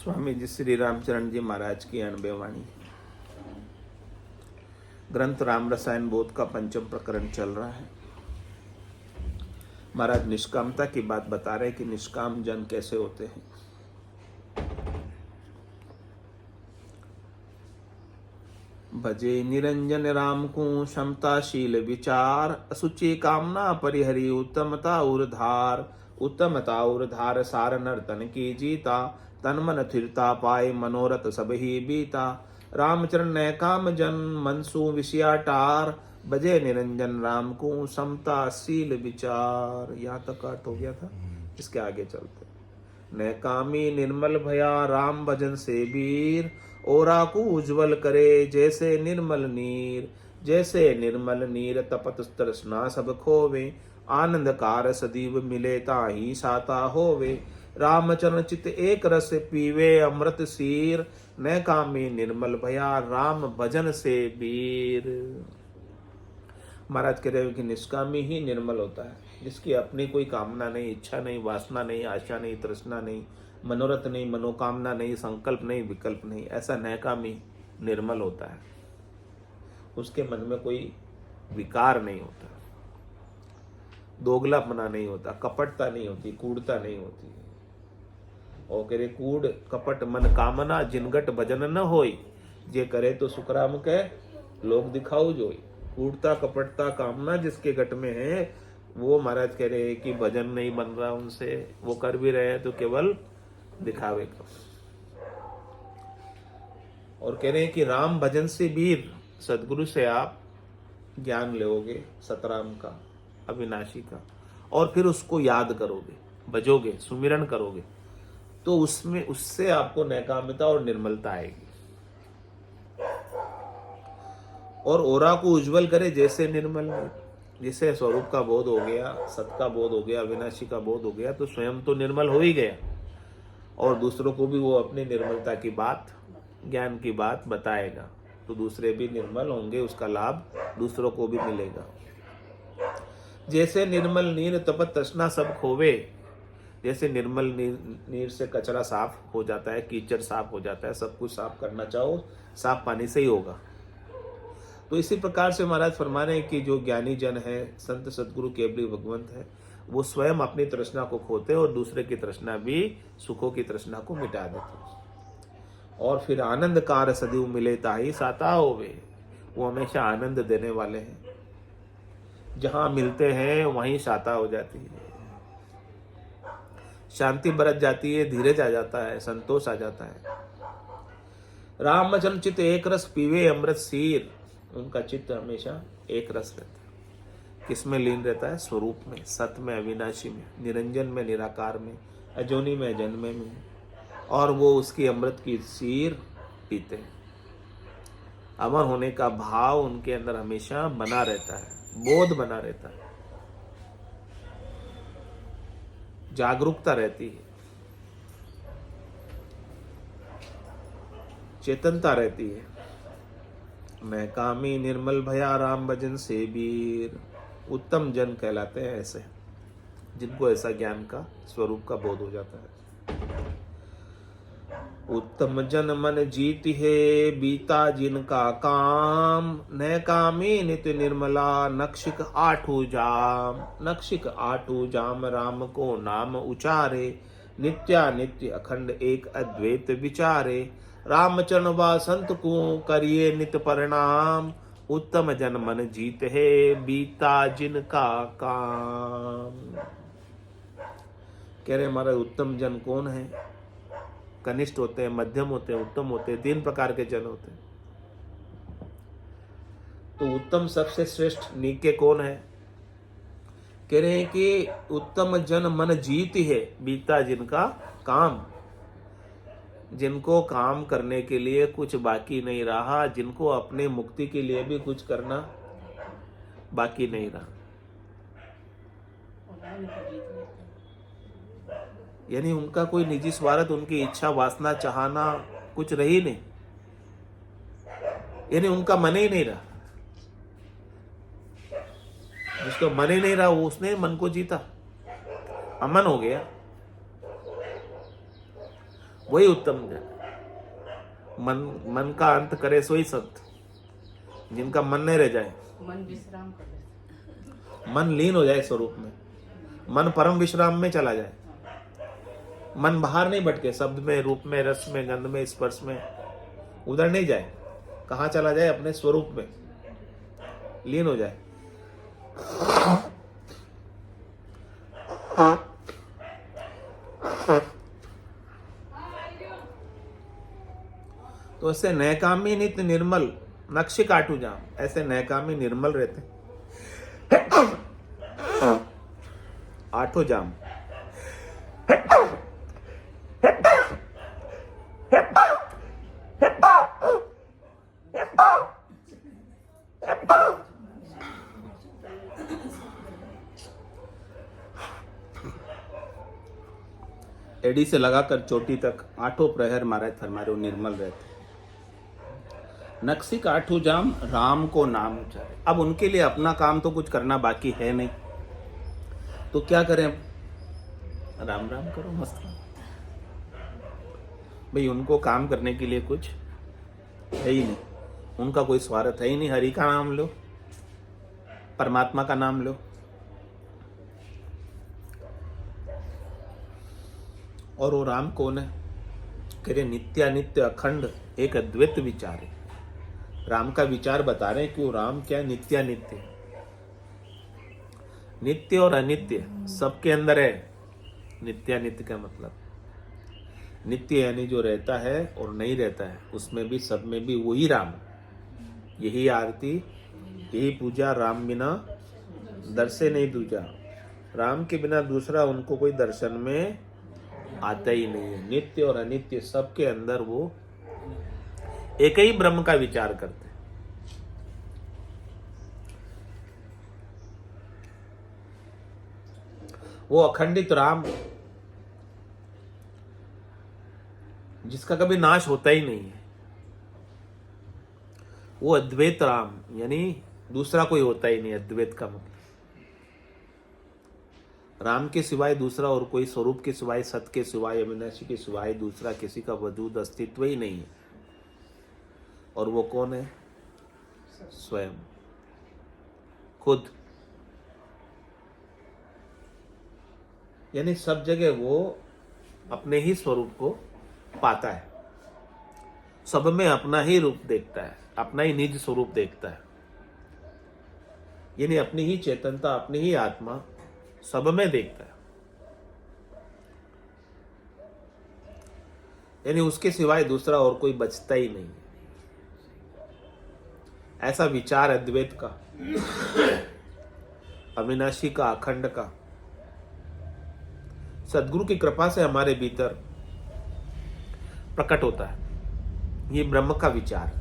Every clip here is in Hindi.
स्वामी जी श्री रामचरण जी महाराज की 90 वाणी। ग्रंथ राम रसायन बोध का पंचम प्रकरण चल रहा है। महाराज निष्कामता की बात बता रहे कि निष्काम जन कैसे होते हैं। भजे निरंजन राम को क्षमताशील विचार, असुचि कामना परिहरी उत्तमता उर्धार। उत्तमता उर्धार सार नर्तन की जीता, तन मन थिरता पाए मनोरथ सब ही बीता। रामचरण ने काम जन मनसु विषयाटार, बजे निरंजन राम को समताशील विचार। यहाँ तक अर्थ हो गया था, इसके आगे चलते। न कामी निर्मल भया राम भजन से वीर, ओरा को उज्जवल करे जैसे निर्मल नीर। जैसे निर्मल नीर तपत तृष्णा सब खोवे, आनंद कार सदीव मिले ताही साता होवे। रामचरण चित एक रस पीवे अमृत सीर, न कामी निर्मल भया राम भजन से वीर। महाराज कह रहे हो कि निष्कामी ही निर्मल होता है, जिसकी अपनी कोई कामना नहीं, इच्छा नहीं, वासना नहीं, आशा नहीं, तृष्णा नहीं, मनोरथ नहीं, मनोकामना नहीं, संकल्प नहीं, विकल्प नहीं। ऐसा नैकामी निर्मल होता है। उसके मन में कोई विकार नहीं होता, दोगलापना नहीं होता, कपटता नहीं होती, कूड़ता नहीं होती। और कह रहे कूड़ कपट मन कामना जिनगट भजन न होई, जे करे तो सुखराम कह लोग दिखाओ जोई। कूड़ता कपटता कामना जिसके गट में है, वो महाराज कह रहे हैं कि भजन नहीं बन रहा उनसे, वो कर भी रहे हैं तो केवल दिखावे का। और कह रहे हैं कि राम भजन से वीर, सदगुरु से आप ज्ञान लोगे सतराम का, अविनाशी का, और फिर उसको याद करोगे, भजोगे, सुमिरन करोगे, तो उसमें उससे आपको नैकाम्यता और निर्मलता आएगी। और ओरा को उज्जवल करे जैसे निर्मल नीर। जिसे स्वरूप का बोध हो गया, सत का बोध हो गया, अविनाशी का बोध हो गया, तो स्वयं तो निर्मल हो ही गया, और दूसरों को भी वो अपनी निर्मलता की बात, ज्ञान की बात बताएगा, तो दूसरे भी निर्मल होंगे, उसका लाभ दूसरों को भी मिलेगा। जैसे निर्मल नीर तपत तृष्णा सब खोवे। जैसे निर्मल नीर से कचरा साफ हो जाता है, कीचड़ साफ हो जाता है, सब कुछ साफ करना चाहो साफ पानी से ही होगा। तो इसी प्रकार से महाराज फरमा रहे हैं कि जो ज्ञानी जन है, संत सदगुरु केवली भगवंत है, वो स्वयं अपनी तृष्णा को खोते और दूसरे की तृष्णा भी, सुखों की तृष्णा को मिटा देते। और फिर आनंद कार सदैव मिले ताही साता होवे। वो हमेशा आनंद देने वाले हैं, जहां मिलते हैं वहीं साता हो जाती है, शांति बरत जाती है, धीरज आ जाता है, संतोष आ जाता है। रामचरण चित्त एक रस पीवे अमृत सीर। उनका चित्त हमेशा एक रस रहता है। किसमें लीन रहता है? स्वरूप में, सत में, अविनाशी में, निरंजन में, निराकार में, अजोनी में, जन्मे में, और वो उसकी अमृत की सीर पीते हैं। अमर होने का भाव उनके अंदर हमेशा बना रहता है, बोध बना रहता है, जागरूकता रहती है, चेतनता रहती है। मैं कामी निर्मल भया राम भजन से वीर। उत्तम जन कहलाते हैं ऐसे, जिनको ऐसा ज्ञान का, स्वरूप का बोध हो जाता है। उत्तम जन मन जीत है बीता जिनका काम, न कामी नित्य निर्मला नक्षिक आठू जाम। नक्षिक आठू जाम राम को नाम उचारे, नित्या नित्य अखंड एक अद्वैत विचारे। रामचरण वा संत को करिए नित परिणाम, उत्तम जन मन जीत है बीता जिनका काम। कह रहे हमारे उत्तम जन कौन है? कनिष्ठ होते हैं, मध्यम होते हैं, उत्तम होते हैं, 3 प्रकार के जन होते हैं। तो उत्तम सबसे श्रेष्ठ नीके कौन है? कह रहे हैं कि उत्तम जन मन जीत है बीता जिनका काम। जिनको काम करने के लिए कुछ बाकी नहीं रहा, जिनको अपने मुक्ति के लिए भी कुछ करना बाकी नहीं रहा, यानी उनका कोई निजी स्वार्थ, उनकी इच्छा वासना चाहना कुछ रही नहीं, यानी उनका मन ही नहीं रहा। जिसका मन ही नहीं रहा, उसने मन को जीता, अमन हो गया। वही उत्तम जन। मन मन का अंत करे सोई सत, जिनका मन नहीं रह जाए, मन विश्राम कर ले। मन लीन हो जाए स्वरूप में, मन परम विश्राम में चला जाए, मन बाहर नहीं भटके, शब्द में, रूप में, रस में, गंध में, स्पर्श में उधर नहीं जाए, कहाँ चला जाए, अपने स्वरूप में लीन हो जाए। तो ऐसे नैकामी नित्य निर्मल नक्श काटू जाम, ऐसे नैकामी निर्मल रहते आठों जाम। एडी से लगाकर चोटी तक आठों प्रहर महाराज फरमारे निर्मल रहते। नक्सिक आठों जाम राम को नाम उचारे। अब उनके लिए अपना काम तो कुछ करना बाकी है नहीं, तो क्या करें, राम राम करो, मस्त भाई। उनको काम करने के लिए कुछ है ही नहीं, उनका कोई स्वार्थ है ही नहीं। हरि का नाम लो, परमात्मा का नाम लो, और वो राम कौन है, कह रहे नित्यानित्य अखंड एक अद्वैत विचार है। राम का विचार बता रहे हैं कि वो राम क्या नित्यानित्य है, नित्य और अनित्य सबके अंदर है। नित्यानित्य का मतलब नित्य यानी जो रहता है और नहीं रहता है, उसमें भी सब में भी वही राम। यही आरती, यही पूजा, राम बिना दर्शे नहीं दूजा। राम के बिना दूसरा उनको कोई दर्शन में आता ही नहीं है। नित्य और अनित्य सबके अंदर वो एक ही ब्रह्म का विचार करते हैं। वो अखंडित राम जिसका कभी नाश होता ही नहीं है, वो अद्वैत राम यानी दूसरा कोई होता ही नहीं। अद्वैत का मतलब राम के सिवाय दूसरा और कोई, स्वरूप के सिवाय, सत्य के सिवाय, अविनाशी के सिवाय दूसरा किसी का वजूद अस्तित्व ही नहीं है। और वो कौन है, स्वयं खुद। यानी सब जगह वो अपने ही स्वरूप को पाता है, सब में अपना ही रूप देखता है, अपना ही निज स्वरूप देखता है। यानी अपनी ही चेतनता, अपनी ही आत्मा सब में देखता है। यानी उसके सिवाय दूसरा और कोई बचता ही नहीं। ऐसा विचार अद्वैत का, अविनाशी का, अखंड का, सदगुरु की कृपा से हमारे भीतर प्रकट होता है। ये ब्रह्म का विचार,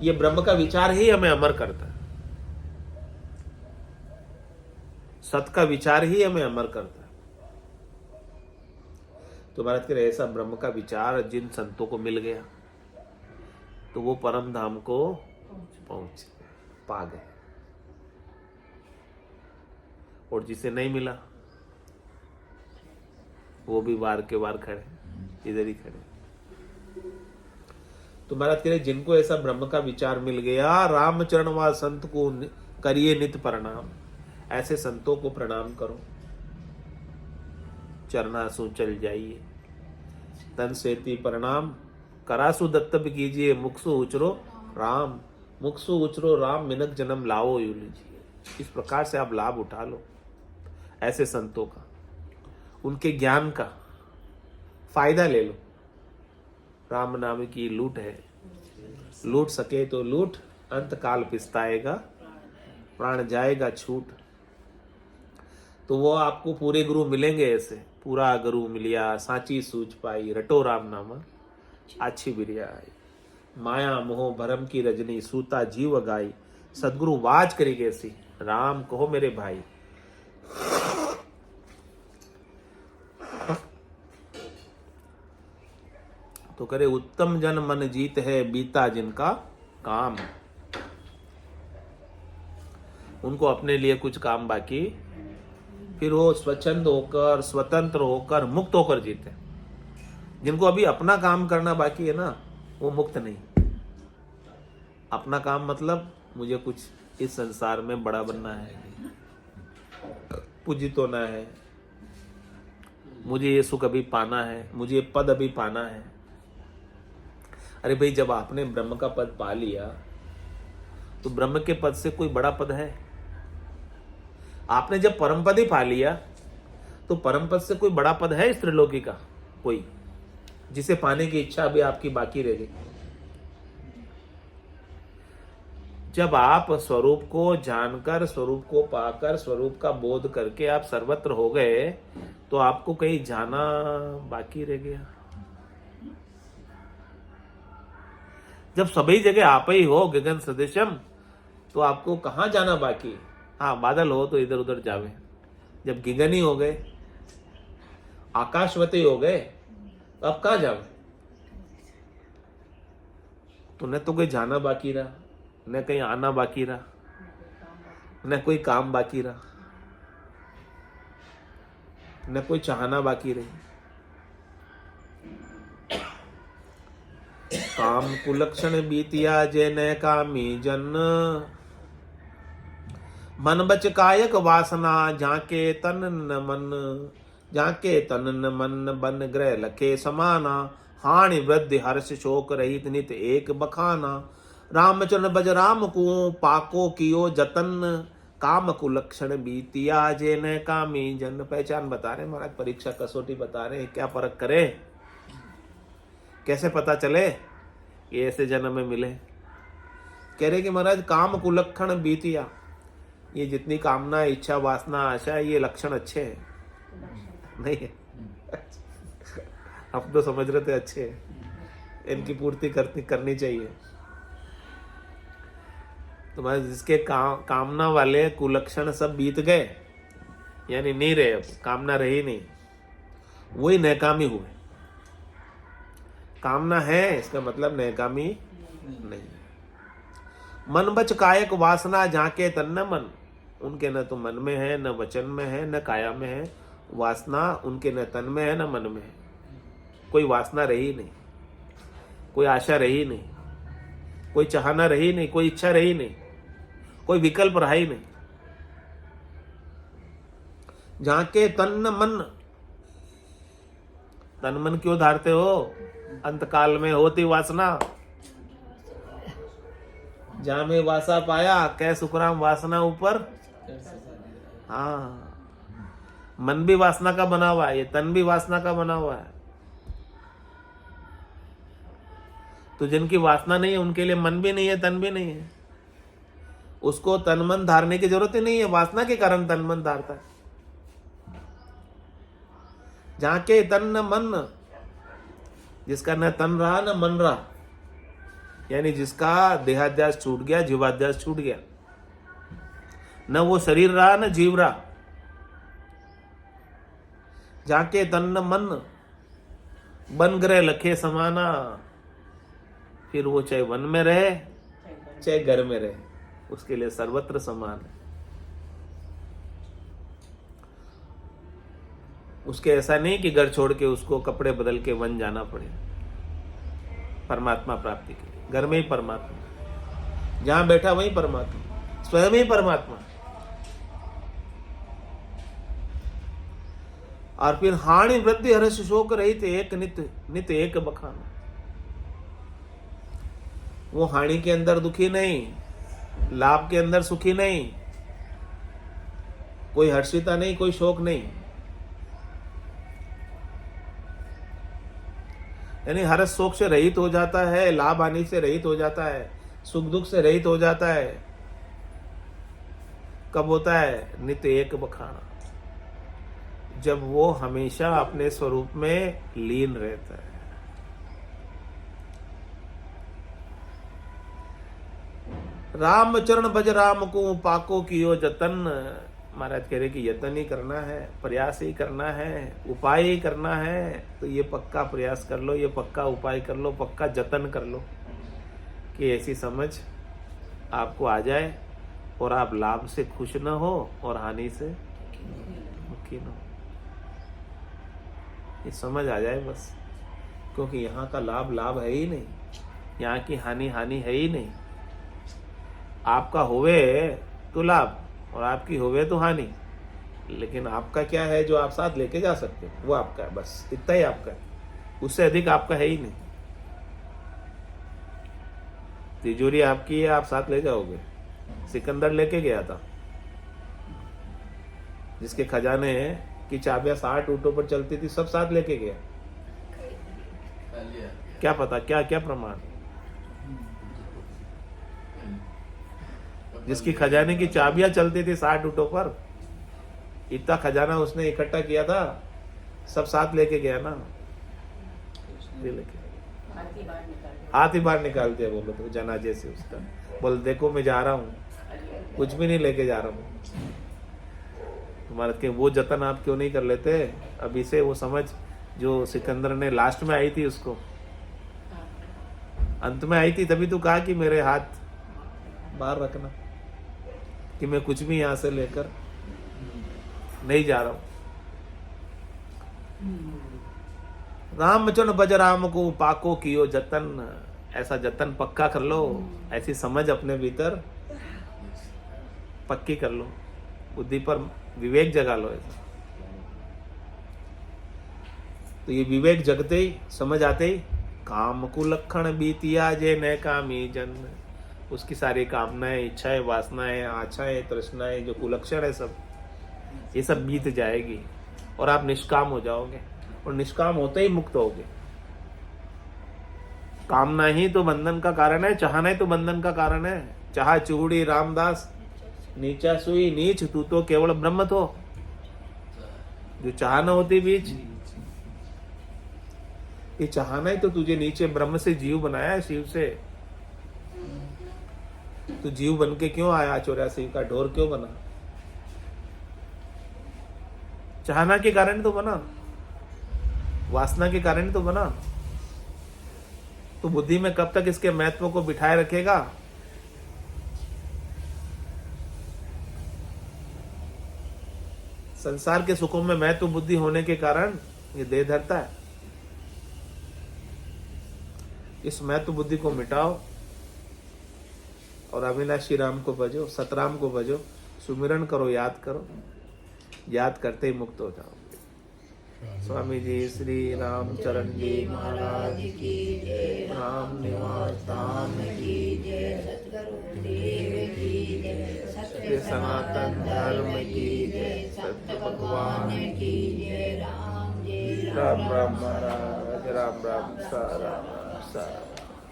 ये ब्रह्म का विचार ही हमें अमर करता है। सत का विचार ही हमें अमर करता है। तो भारत के ऐसा ब्रह्म का विचार जिन संतों को मिल गया तो वो परम धाम को पहुंच पा गए, और जिसे नहीं मिला वो भी वार के वार खड़े, इधर ही खड़े। तो महाराज कह रहे जिनको ऐसा ब्रह्म का विचार मिल गया, रामचरण व संत को करिए नित्य प्रणाम। ऐसे संतों को प्रणाम करो, चरणासु चल जाइए, तन सेती प्रणाम करासु दत्तब कीजिए, मुखसु उचरो राम, मुखसु उचरो राम, मिनक जन्म लाओ यू लीजिए। इस प्रकार से आप लाभ उठा लो ऐसे संतों का, उनके ज्ञान का फायदा ले लो। राम नाम की लूट है, लूट सके तो लूट, अंत काल पिस्ताएगा, प्राण जाएगा छूट। तो वो आपको पूरे गुरु मिलेंगे ऐसे, पूरा गुरु मिलिया, सांची सूझ पाई, रटो राम नामा अच्छी बिरिया आई। माया मोह भरम की रजनी, सूता जीव गाई, सदगुरु वाज करेगी ऐसी, राम कहो मेरे भाई। तो करे उत्तम जन मन जीत है, बीता जिनका काम। उनको अपने लिए कुछ काम बाकी, फिर वो स्वच्छंद होकर, स्वतंत्र होकर, मुक्त होकर जीते। जिनको अभी अपना काम करना बाकी है ना, वो मुक्त नहीं। अपना काम मतलब मुझे कुछ इस संसार में बड़ा बनना है, पूजित होना है, मुझे ये सुख अभी पाना है, मुझे ये पद अभी पाना है। अरे भाई, जब आपने ब्रह्म का पद पा लिया तो ब्रह्म के पद से कोई बड़ा पद है? आपने जब परम पद ही पा लिया तो परम पद से कोई बड़ा पद है इस त्रिलोकी का कोई, जिसे पाने की इच्छा अभी आपकी बाकी रह गई? जब आप स्वरूप को जानकर, स्वरूप को पाकर, स्वरूप का बोध करके आप सर्वत्र हो गए तो आपको कहीं जाना बाकी रह गया? जब सभी जगह आप ही हो गगन सदृशम, तो आपको कहां जाना बाकी? हाँ, बादल हो तो इधर उधर जावे। जब गगन ही हो गए, आकाशवती हो गए, तो अब कहां जावे? तो न तो कोई जाना बाकी रहा, न कहीं आना बाकी रहा, न कोई काम बाकी रहा, न कोई चाहना बाकी रही। काम कुलक्षण बीतिया जे न कामी जन, मन बच कायक वासना झाके तन न मन, झाके तन न मन बन ग्रह लखे समाना, हानि वृद्धि हर्ष शोक रहित नित एक बखाना, रामचरण बज राम को पाको कियो जतन, काम कुलक्षण बीतिया जे न कामी जन। पहचान बता रहे महाराज, परीक्षा कसौटी बता रहे, क्या परख करे, कैसे पता चले ये ऐसे जन्म में मिले? कह रहे कि महाराज काम कुलक्षण बीतिया, ये जितनी कामना, इच्छा, वासना, आशा, ये लक्षण अच्छे हैं नहीं है? अब तो समझ रहे थे अच्छे हैं, इनकी पूर्ति करनी चाहिए। तो महाराज जिसके कामना वाले कुलक्षण सब बीत गए, यानी नहीं रहे, अब कामना रही नहीं, वही नैकामी हुए। कामना है इसका मतलब नैकामी नहीं। मन बच कायक वासना झाके तन न मन, उनके न तो मन में है, न वचन में है, न काया में है वासना, उनके न तन में है न मन में है। कोई वासना रही नहीं, कोई आशा रही नहीं, कोई चाहना रही नहीं, कोई इच्छा रही नहीं, कोई विकल्प रहा ही नहीं। झाके तन न मन, तन मन क्यों धारते हो? अंतकाल में होती वासना, जहां में वासा पाया कै सुखराम वासना ऊपर। हाँ, मन भी वासना का बना हुआ है, ये तन भी वासना का बना हुआ है। तो जिनकी वासना नहीं है उनके लिए मन भी नहीं है, तन भी नहीं है, उसको तन मन धारने की जरूरत ही नहीं है, वासना के कारण तन मन धारता है। जहां के तन न मन, जिसका न तन रहा न मन रहा, यानी जिसका देहाध्यास छूट गया, जीवाध्यास छूट गया, न वो शरीर रहा न जीव रहा, जाके तन न मन बन ग्रह लखे समाना, फिर वो चाहे वन में रहे चाहे घर में रहे, उसके लिए सर्वत्र समान है। उसके ऐसा नहीं कि घर छोड़ के उसको कपड़े बदल के वन जाना पड़े परमात्मा प्राप्ति के लिए। घर में ही परमात्मा, जहां बैठा वहीं परमात्मा, स्वयं ही परमात्मा। और फिर हानि वृद्धि हर्ष शोक रहित एक नित एक बखाना, वो हानि के अंदर दुखी नहीं, लाभ के अंदर सुखी नहीं, कोई हर्षिता नहीं, कोई शोक नहीं, यानी हर्ष शोक से रहित हो जाता है, लाभ हानि से रहित हो जाता है, सुख दुख से रहित हो जाता है। कब होता है? नित्य एक बखाना, जब वो हमेशा अपने स्वरूप में लीन रहता है। राम चरण भज राम को पाको कियो जतन। महाराज कह रहे कि यतन ही करना है, प्रयास ही करना है, उपाय ही करना है। तो ये पक्का प्रयास कर लो, ये पक्का उपाय कर लो, पक्का जतन कर लो कि ऐसी समझ आपको आ जाए और आप लाभ से खुश न हो और हानि से दुखी न हो। ये समझ आ जाए बस क्योंकि यहाँ का लाभ लाभ है ही नहीं, यहाँ की हानि हानि है ही नहीं। आपका होवे तो लाभ और आपकी होवे तो हानि, लेकिन आपका क्या है जो आप साथ लेके जा सकते हो, वो आपका है, बस इतना ही आपका है, उससे अधिक आपका है ही नहीं। तिजोरी आपकी है, आप साथ ले जाओगे। सिकंदर लेके गया था, जिसके खजाने की चाबियां 60 ऊँटों पर चलती थी, सब साथ लेके गया। क्या पता क्या क्या प्रमाण। जिसकी खजाने की चाबियां चलती थी 60 ऊँटों पर, इतना खजाना उसने इकट्ठा किया था, सब साथ लेके गया ना। हाथी बाहर निकाल दो। हाथ ही बाहर निकालते हैं बोलो तो जनाजे से उसका, बोल देखो मैं जा रहा हूँ, कुछ भी नहीं लेके जा रहा हूँ। तुम्हारे के वो जतन आप क्यों नहीं कर लेते? अभी से वो समझ जो सिकंदर ने लास्ट में आई थी, उसको अंत में आई थी, तभी तो कहा कि मेरे हाथ बाहर रखना, कि मैं कुछ भी यहां से लेकर नहीं जा रहा हूं। राम बचन बज राम को पाको कियो जतन, ऐसा जतन पक्का कर लो, ऐसी समझ अपने भीतर पक्की कर लो, बुद्धि पर विवेक जगा लो ऐसा। तो ये विवेक जगते ही, समझ आते ही, काम को लक्षण बीतिया जे न कामी जन, उसकी सारी कामनाएं, इच्छाएं, वासनाएं, आशाएं, तृष्णाएं, जो कुलक्षण है सब, ये सब बीत जाएगी और आप निष्काम हो जाओगे, और निष्काम होते ही मुक्त होगे। कामना ही तो बंधन का कारण है, चाहना ही तो बंधन का कारण है। चाह चूड़ी रामदास नीचा सुई नीच, तू तो केवल ब्रह्म तो, जो चाहना होती बीच, ये चाहना ही तो तुझे नीचे ब्रह्म से जीव बनाया है, शिव से। तू जीव बन के क्यों आया, 84 का ढोर क्यों बना? चाहना के कारण तो बना, वासना के कारण तो बना। तो बुद्धि में कब तक इसके महत्व को बिठाए रखेगा? संसार के सुखों में महत्व बुद्धि होने के कारण ये देह धरता है। इस महत्व बुद्धि को मिटाओ और अविनाशी राम को भजो, सतराम को भजो, सुमिरन करो, याद करो, याद करते ही मुक्त हो जाओ। स्वामी जी श्री राम चरण जी महाराज की जय, राम निवास धाम की जय, सतगुरु देव की जय, सत्य सनातन धर्म की जय, सत्य भगवान की जय। राम जय राम राम महाराज, राम राम सा राम सा।